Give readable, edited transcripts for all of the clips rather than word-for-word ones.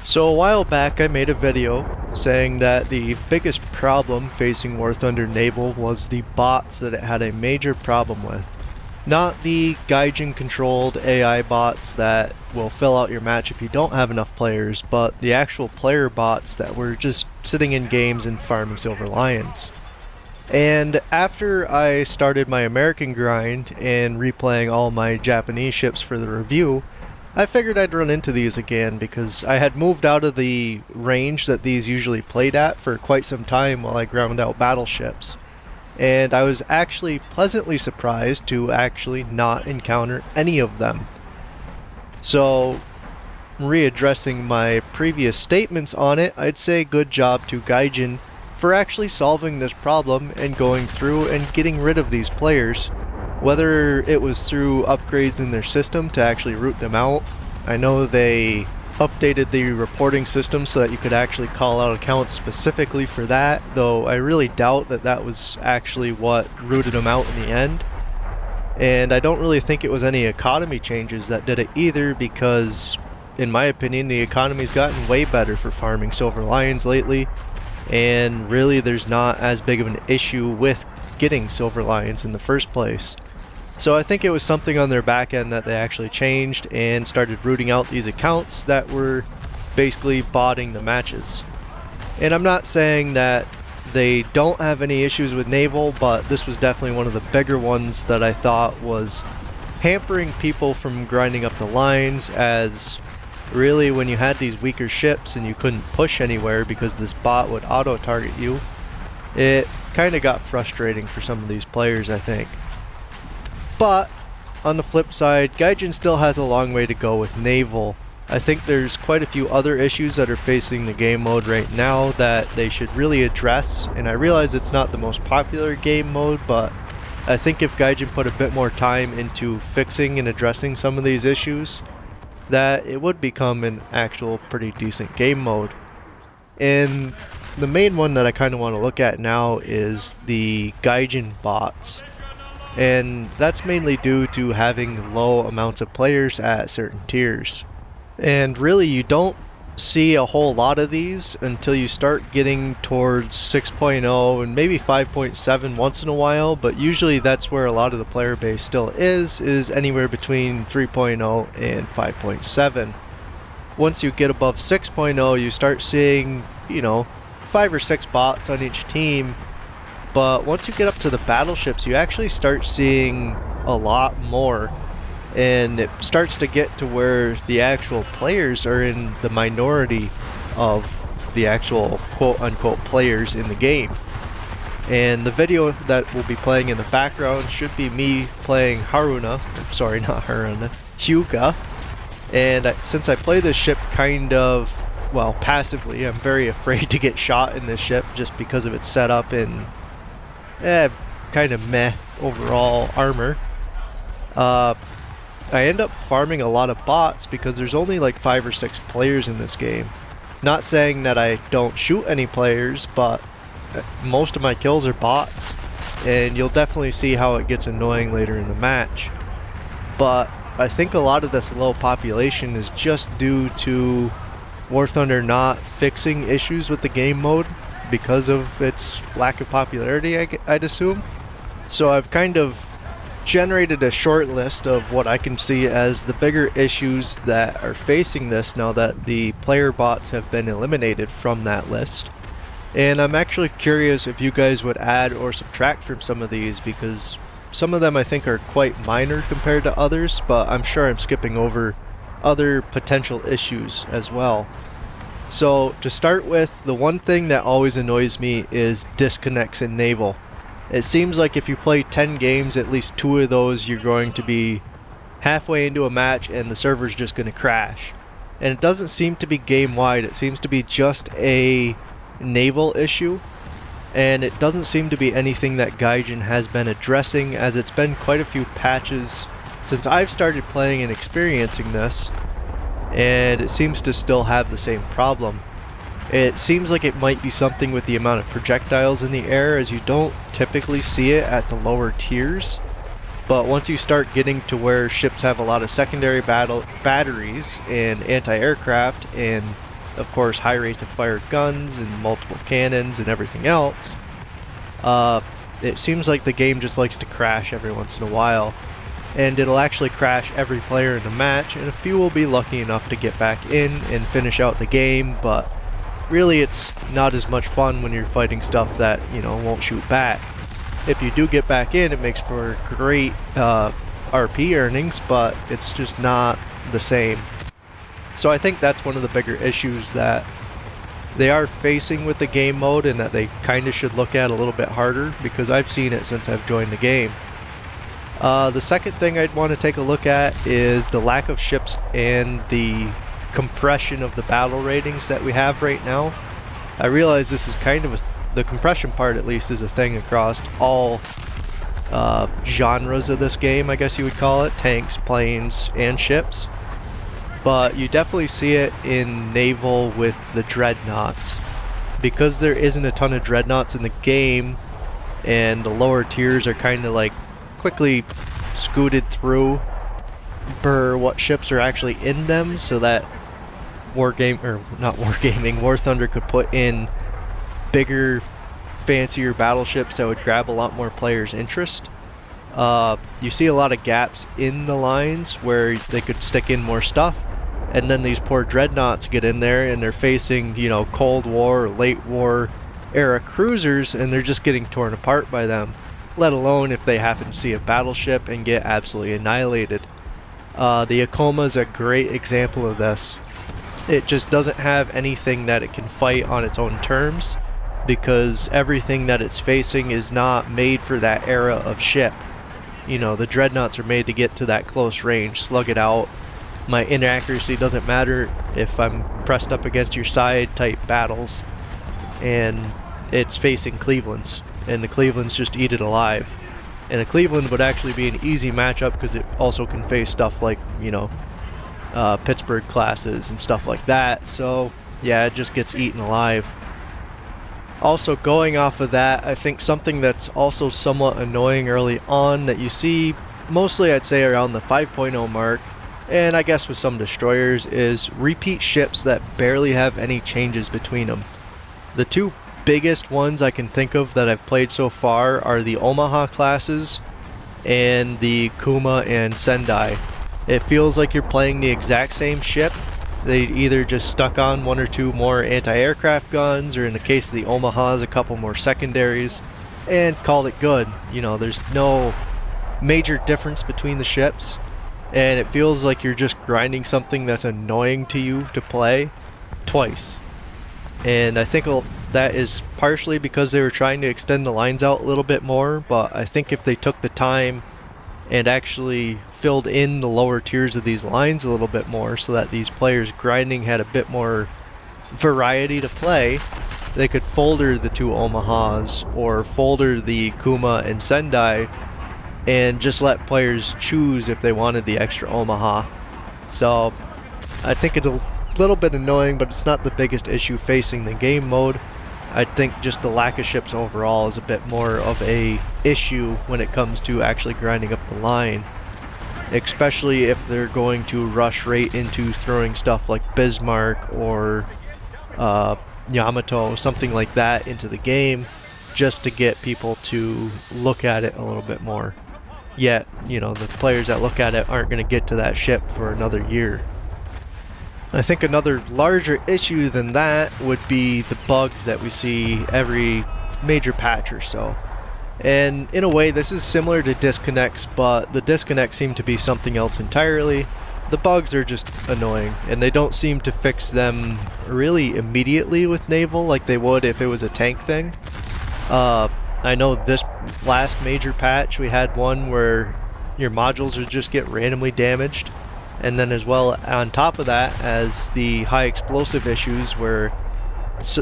So a while back I made a video saying that the biggest problem facing War Thunder Naval was the bots that it had a major problem with. Not the Gaijin controlled AI bots that will fill out your match if you don't have enough players, but the actual player bots that were just sitting in games and farming Silver Lions. And after I started my American grind and replaying all my Japanese ships for the review, I figured I'd run into these again because I had moved out of the range that these usually played at for quite some time while I ground out battleships. And I was actually pleasantly surprised to actually not encounter any of them. So, readdressing my previous statements on it, I'd say good job to Gaijin for actually solving this problem and going through and getting rid of these players. Whether it was through upgrades in their system to actually root them out. I know they updated the reporting system so that you could actually call out accounts specifically for that, though I really doubt that that was actually what rooted them out in the end. And I don't really think it was any economy changes that did it either, because in my opinion the economy's gotten way better for farming Silver Lions lately, and really there's not as big of an issue with getting Silver Lions in the first place. So I think it was something on their back end that they actually changed and started rooting out these accounts that were basically botting the matches. And I'm not saying that they don't have any issues with Naval, but this was definitely one of the bigger ones that I thought was hampering people from grinding up the lines, as really when you had these weaker ships and you couldn't push anywhere because this bot would auto-target you, it kind of got frustrating for some of these players, I think. But on the flip side, Gaijin still has a long way to go with Naval. I think there's quite a few other issues that are facing the game mode right now that they should really address, and I realize it's not the most popular game mode, but I think if Gaijin put a bit more time into fixing and addressing some of these issues, that it would become an actual pretty decent game mode. And the main one that I kind of want to look at now is the Gaijin bots. And that's mainly due to having low amounts of players at certain tiers. And really you don't see a whole lot of these until you start getting towards 6.0 and maybe 5.7 once in a while, but usually that's where a lot of the player base still is anywhere between 3.0 and 5.7. Once you get above 6.0 you start seeing, 5 or 6 bots on each team. But once you get up to the battleships, you actually start seeing a lot more, and it starts to get to where the actual players are in the minority of the actual quote-unquote players in the game. And the video that will be playing in the background should be me playing Hyuga. And since I play this ship kind of, well, passively, I'm very afraid to get shot in this ship just because of its setup and kind of meh overall armor. I end up farming a lot of bots because there's only like 5 or 6 players in this game. Not saying that I don't shoot any players, but most of my kills are bots, and you'll definitely see how it gets annoying later in the match. But I think a lot of this low population is just due to War Thunder not fixing issues with the game mode because of its lack of popularity, I'd assume. So I've kind of generated a short list of what I can see as the bigger issues that are facing this now that the player bots have been eliminated from that list. And I'm actually curious if you guys would add or subtract from some of these, because some of them I think are quite minor compared to others, but I'm sure I'm skipping over other potential issues as well. So to start with, the one thing that always annoys me is disconnects in Naval. It seems like if you play 10 games, at least 2 of those you're going to be halfway into a match and the server's just going to crash. And it doesn't seem to be game-wide, it seems to be just a Naval issue. And it doesn't seem to be anything that Gaijin has been addressing, as it's been quite a few patches since I've started playing and experiencing this, and it seems to still have the same problem. It seems like it might be something with the amount of projectiles in the air, as you don't typically see it at the lower tiers. But once you start getting to where ships have a lot of secondary batteries and anti-aircraft and of course, high rates of fired guns and multiple cannons and everything else, it seems like the game just likes to crash every once in a while. And it'll actually crash every player in the match, and a few will be lucky enough to get back in and finish out the game, but really it's not as much fun when you're fighting stuff that, you know, won't shoot back. If you do get back in, it makes for great RP earnings, but it's just not the same. So I think that's one of the bigger issues that they are facing with the game mode, and that they kind of should look at a little bit harder, because I've seen it since I've joined the game. The second thing I'd want to take a look at is the lack of ships and the compression of the battle ratings that we have right now. I realize this is kind of the compression part, at least, is a thing across all genres of this game, I guess you would call it, tanks, planes, and ships. But you definitely see it in Naval with the dreadnoughts. Because there isn't a ton of dreadnoughts in the game, and the lower tiers are kind of like quickly scooted through per what ships are actually in them, so that War Thunder could put in bigger, fancier battleships that would grab a lot more players' interest. You see a lot of gaps in the lines where they could stick in more stuff, and then these poor dreadnoughts get in there and they're facing, you know, Cold War or late war era cruisers, and they're just getting torn apart by them, let alone if they happen to see a battleship and get absolutely annihilated. The Akoma is a great example of this. It just doesn't have anything that it can fight on its own terms, because everything that it's facing is not made for that era of ship. You know, the dreadnoughts are made to get to that close range, slug it out. My inaccuracy doesn't matter if I'm pressed up against your side type battles, and it's facing Cleveland's, and the Cleveland's just eat it alive. And a Cleveland would actually be an easy matchup because it also can face stuff like, you know, Pittsburgh classes and stuff like that. So yeah, it just gets eaten alive. Also, going off of that, I think something that's also somewhat annoying early on that you see mostly, I'd say, around the 5.0 mark, and I guess with some destroyers, is repeat ships that barely have any changes between them. The two biggest ones I can think of that I've played so far are the Omaha classes and the Kuma and Sendai. It feels like you're playing the exact same ship. They either just stuck on one or two more anti-aircraft guns, or in the case of the Omahas, a couple more secondaries, and called it good. You know, there's no major difference between the ships, and it feels like you're just grinding something that's annoying to you to play twice. And I think that is partially because they were trying to extend the lines out a little bit more, but I think if they took the time and actually filled in the lower tiers of these lines a little bit more, so that these players grinding had a bit more variety to play, they could folder the two Omahas or folder the Kuma and Sendai and just let players choose if they wanted the extra Omaha. So I think it's a little bit annoying, but it's not the biggest issue facing the game mode. I think just the lack of ships overall is a bit more of a issue when it comes to actually grinding up the line, especially if they're going to rush right into throwing stuff like Bismarck or Yamato, something like that, into the game just to get people to look at it a little bit more. Yet, you know, the players that look at it aren't going to get to that ship for another year. I think another larger issue than that would be the bugs that we see every major patch or so. And in a way, this is similar to disconnects, but the disconnects seem to be something else entirely. The bugs are just annoying, and they don't seem to fix them really immediately with Naval like they would if it was a tank thing. I know this last major patch we had one where your modules would just get randomly damaged. And then as well, on top of that, as the high explosive issues where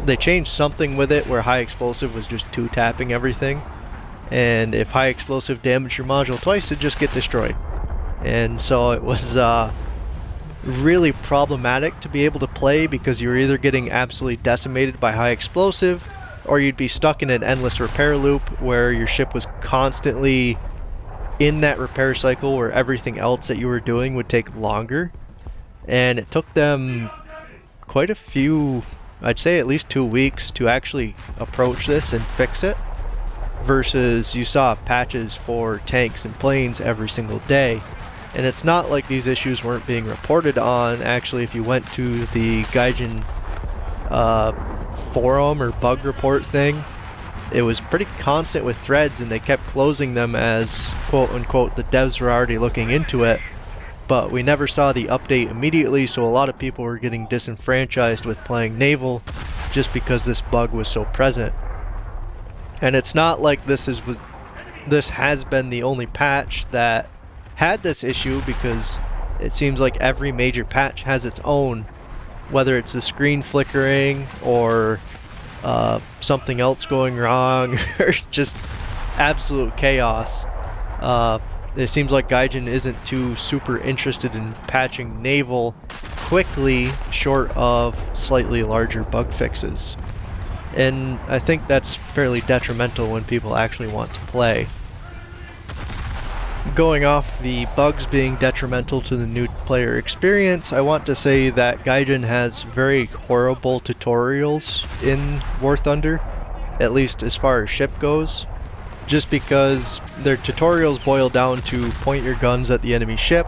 they changed something with it where high explosive was just two-tapping everything. And if high explosive damaged your module twice, it'd just get destroyed. And so it was really problematic to be able to play, because you were either getting absolutely decimated by high explosive, or you'd be stuck in an endless repair loop where your ship was constantly in that repair cycle where everything else that you were doing would take longer. And it took them quite a few, I'd say at least 2 weeks to actually approach this and fix it, versus you saw patches for tanks and planes every single day. And it's not like these issues weren't being reported on. Actually, if you went to the Gaijin forum or bug report thing, it was pretty constant with threads, and they kept closing them as quote unquote the devs were already looking into it. But we never saw the update immediately, so a lot of people were getting disenfranchised with playing Naval just because this bug was so present. And it's not like this has been the only patch that had this issue, because it seems like every major patch has its own, whether it's the screen flickering or something else going wrong or just absolute chaos. It seems like Gaijin isn't too super interested in patching Naval quickly, short of slightly larger bug fixes. And I think that's fairly detrimental when people actually want to play. Going off the bugs being detrimental to the new player experience, I want to say that Gaijin has very horrible tutorials in War Thunder, at least as far as ship goes. Just because their tutorials boil down to point your guns at the enemy ship,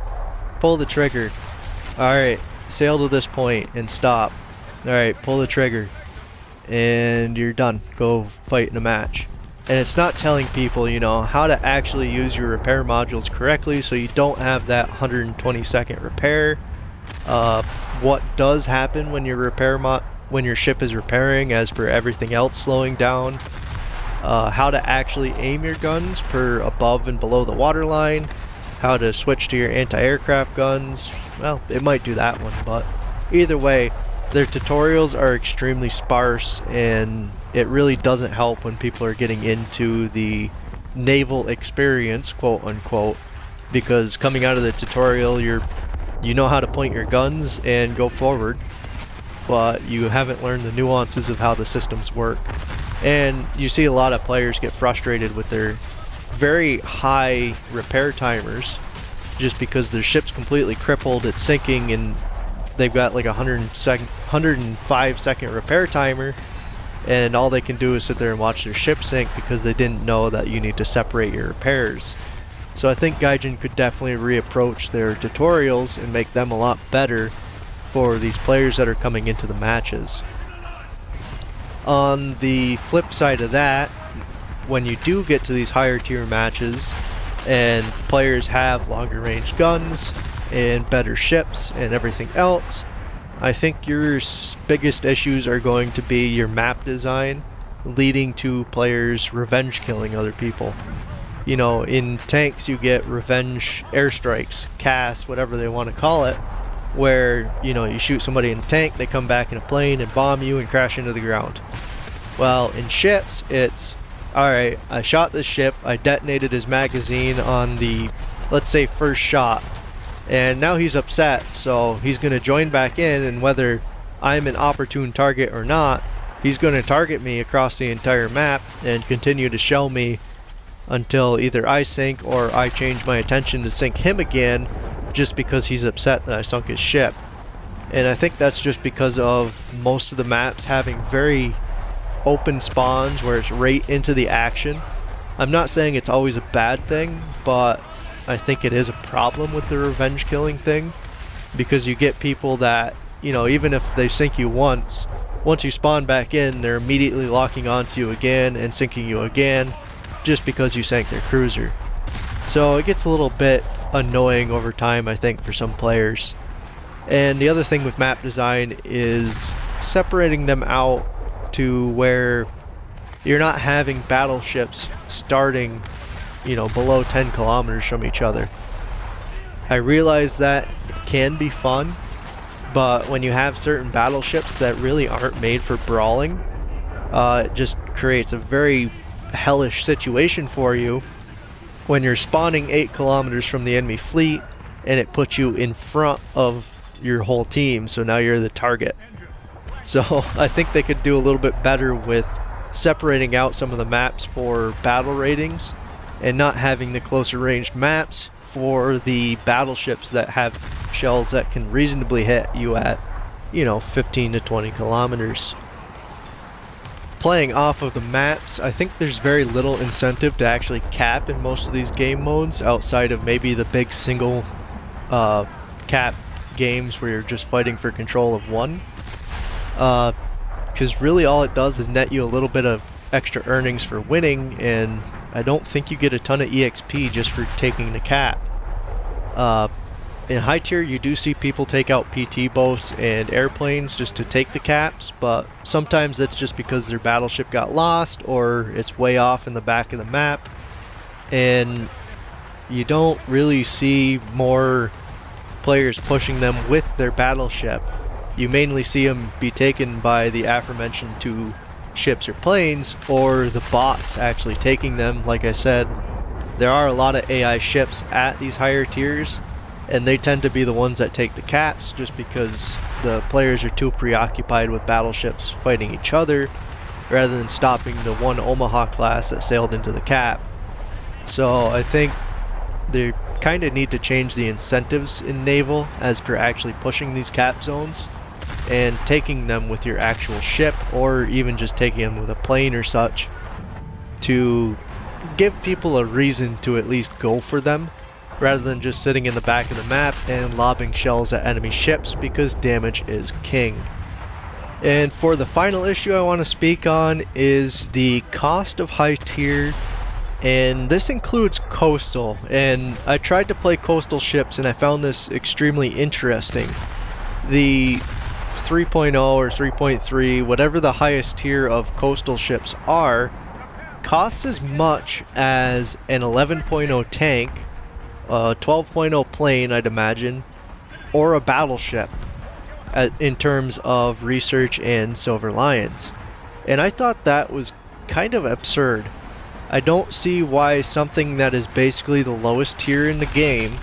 pull the trigger. Alright, sail to this point and stop. Alright, pull the trigger. And you're done. Go fight in a match. And it's not telling people, you know, how to actually use your repair modules correctly so you don't have that 120-second repair. What does happen when your when your ship is repairing as per everything else slowing down. How to actually aim your guns per above and below the waterline, how to switch to your anti-aircraft guns. Well, it might do that one, but either way, their tutorials are extremely sparse, and it really doesn't help when people are getting into the naval experience, quote unquote, because coming out of the tutorial, you know how to point your guns and go forward, but you haven't learned the nuances of how the systems work. And you see a lot of players get frustrated with their very high repair timers just because their ship's completely crippled, it's sinking, and they've got like a 105-second repair timer, and all they can do is sit there and watch their ship sink because they didn't know that you need to separate your repairs. So I think Gaijin could definitely reapproach their tutorials and make them a lot better for these players that are coming into the matches. On the flip side of that, when you do get to these higher tier matches and players have longer range guns and better ships and everything else, I think your biggest issues are going to be your map design, leading to players revenge killing other people. You know, in tanks you get revenge airstrikes, CAS, whatever they want to call it, where, you know, you shoot somebody in a tank, they come back in a plane and bomb you and crash into the ground. Well, in ships, it's, alright, I shot this ship, I detonated his magazine on the, let's say, first shot, and now he's upset, so he's going to join back in, and whether I'm an opportune target or not, he's going to target me across the entire map and continue to shell me until either I sink or I change my attention to sink him again, just because he's upset that I sunk his ship. And I think that's just because of most of the maps having very open spawns where it's right into the action. I'm not saying it's always a bad thing, but I think it is a problem with the revenge killing thing, because you get people that, you know, even if they sink you once you spawn back in, they're immediately locking onto you again and sinking you again just because you sank their cruiser. So it gets a little bit annoying over time, I think, for some players. And the other thing with map design is separating them out to where you're not having battleships starting, you know, below 10 kilometers from each other. I realize that it can be fun, but when you have certain battleships that really aren't made for brawling, it just creates a very hellish situation for you when you're spawning 8 kilometers from the enemy fleet and it puts you in front of your whole team, so now you're the target. So I think they could do a little bit better with separating out some of the maps for battle ratings and not having the closer ranged maps for the battleships that have shells that can reasonably hit you at 15 to 20 kilometers. Playing off of the maps, I think there's very little incentive to actually cap in most of these game modes outside of maybe the big single cap games where you're just fighting for control of one. Because really all it does is net you a little bit of extra earnings for winning, and I don't think you get a ton of EXP just for taking the cap. In high tier, you do see people take out PT boats and airplanes just to take the caps, but sometimes it's just because their battleship got lost or it's way off in the back of the map, and you don't really see more players pushing them with their battleship. You mainly see them be taken by the aforementioned two ships or planes, or the bots actually taking them. Like I said, there are a lot of AI ships at these higher tiers, and they tend to be the ones that take the caps just because the players are too preoccupied with battleships fighting each other rather than stopping the one Omaha class that sailed into the cap. So I think they kind of need to change the incentives in Naval as per actually pushing these cap zones and taking them with your actual ship, or even just taking them with a plane or such, to give people a reason to at least go for them, rather than just sitting in the back of the map and lobbing shells at enemy ships, because damage is king. And for the final issue I want to speak on is the cost of high tier, and this includes coastal. And I tried to play coastal ships and I found this extremely interesting. The 3.0 or 3.3, whatever the highest tier of coastal ships are, costs as much as an 11.0 tank, a 12.0 plane, I'd imagine, or a battleship in terms of research and Silver Lions. And I thought that was kind of absurd. I don't see why something that is basically the lowest tier in the game,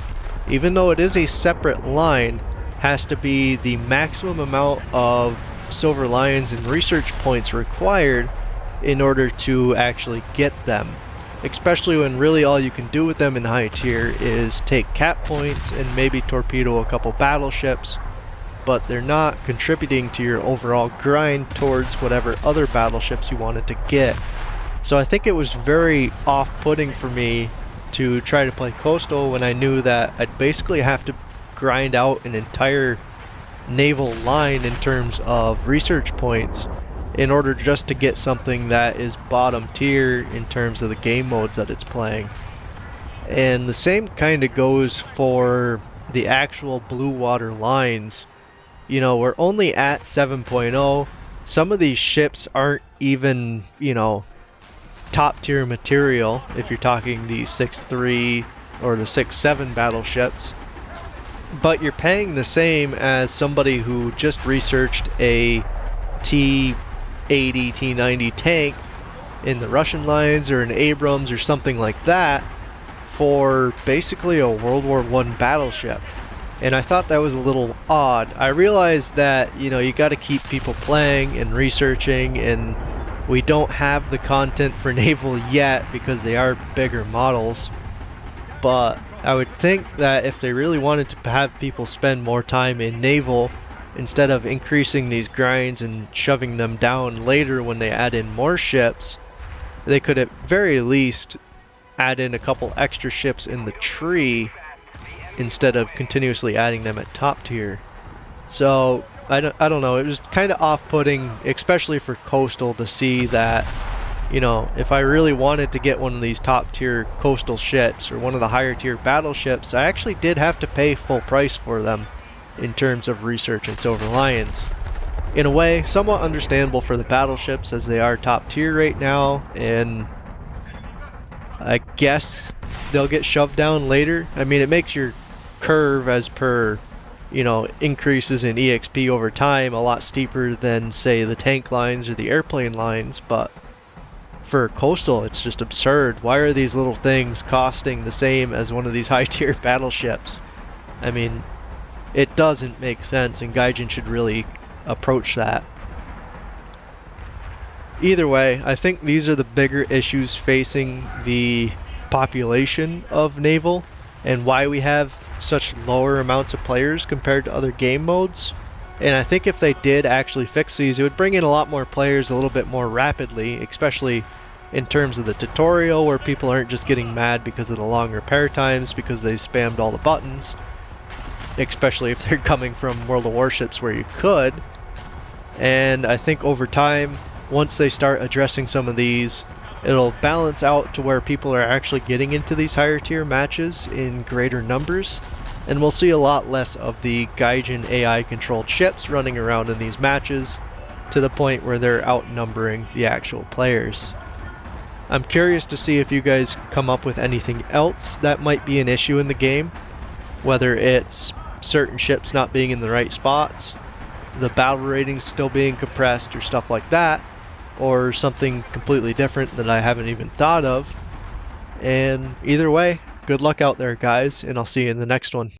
even though it is a separate line, has to be the maximum amount of Silver Lions and research points required in order to actually get them. Especially when really all you can do with them in high tier is take cap points and maybe torpedo a couple battleships, but they're not contributing to your overall grind towards whatever other battleships you wanted to get. So I think it was very off-putting for me to try to play coastal when I knew that I'd basically have to grind out an entire naval line in terms of research points in order just to get something that is bottom tier in terms of the game modes that it's playing. And the same kind of goes for the actual blue water lines. We're only at 7.0. Some of these ships aren't even, top tier material if you're talking the 6.3 or the 6.7 battleships. But you're paying the same as somebody who just researched a T80, T90 tank in the Russian lines or an Abrams or something like that for basically a World War I battleship. And I thought that was a little odd. I realized that, you got to keep people playing and researching, and we don't have the content for Naval yet because they are bigger models. But I would think that if they really wanted to have people spend more time in Naval, instead of increasing these grinds and shoving them down later when they add in more ships, they could at very least add in a couple extra ships in the tree instead of continuously adding them at top tier. So I don't know, it was kind of off-putting, especially for coastal, to see that, if I really wanted to get one of these top tier coastal ships or one of the higher tier battleships, I actually did have to pay full price for them in terms of research and Silver Lions. In a way, somewhat understandable for the battleships as they are top tier right now, and I guess they'll get shoved down later. I mean, it makes your curve as per, increases in EXP over time a lot steeper than, say, the tank lines or the airplane lines, but for coastal it's just absurd. Why are these little things costing the same as one of these high tier battleships? I mean, it doesn't make sense, and Gaijin should really approach that. Either way, I think these are the bigger issues facing the population of Naval and why we have such lower amounts of players compared to other game modes. And I think if they did actually fix these, it would bring in a lot more players a little bit more rapidly, especially in terms of the tutorial, where people aren't just getting mad because of the long repair times because they spammed all the buttons, especially if they're coming from World of Warships where you could. And I think over time, once they start addressing some of these, it'll balance out to where people are actually getting into these higher tier matches in greater numbers, and we'll see a lot less of the Gaijin AI controlled ships running around in these matches to the point where they're outnumbering the actual players. I'm curious to see if you guys come up with anything else that might be an issue in the game, whether it's certain ships not being in the right spots, the battle ratings still being compressed or stuff like that, or something completely different that I haven't even thought of. And either way, good luck out there, guys, and I'll see you in the next one.